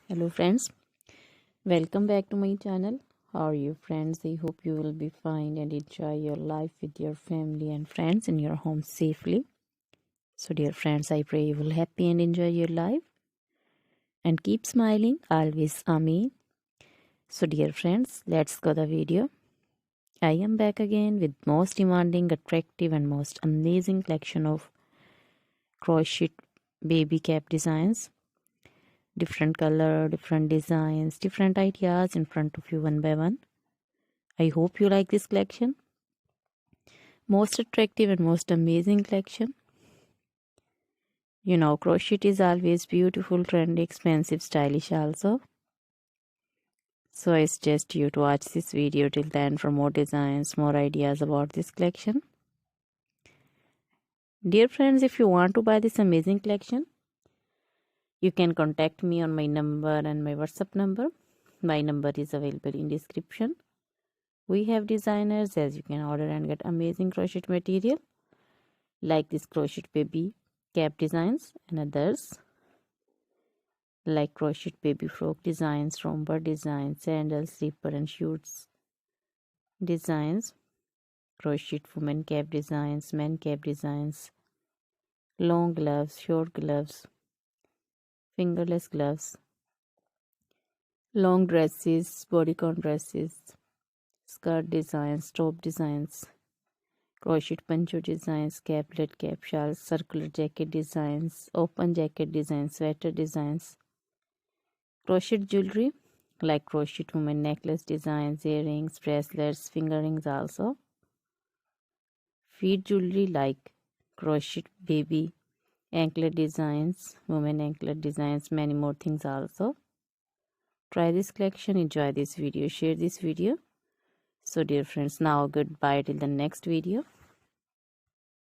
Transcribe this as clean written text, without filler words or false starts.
Hello friends, welcome back to my channel. How are you friends? I hope you will be fine and enjoy your life with your family and friends in your home safely. So dear friends, I pray you will happy and enjoy your life and keep smiling always. Amen. So dear friends, let's go the video. I am back again with most demanding, attractive and most amazing collection of crochet baby cap designs. Different color, different designs, different ideas in front of you one by one. I hope you like this collection. Most attractive and most amazing collection. You know, crochet is always beautiful, trendy, expensive, stylish also. So I suggest you to watch this video till then for more designs, more ideas about this collection. Dear friends, if you want to buy this amazing collection, you can contact me on my number and my WhatsApp number. My number is available in description. We have designers as you can order and get amazing crochet material like this crochet baby cap designs and others like crochet baby frock designs, romper designs, sandals, slipper and shoes designs, crochet woman cap designs, men cap designs, long gloves, short gloves, fingerless gloves, long dresses, bodycon dresses, skirt designs, top designs, crochet poncho designs, caplet, cap shawls, circular jacket designs, open jacket designs, sweater designs, crochet jewelry like crochet woman necklace designs, earrings, bracelets, finger rings also. Feet jewelry like crochet baby anklet designs, woman anklet designs, many more things also. Try this collection, enjoy this video, share this video. So dear friends, now goodbye till the next video.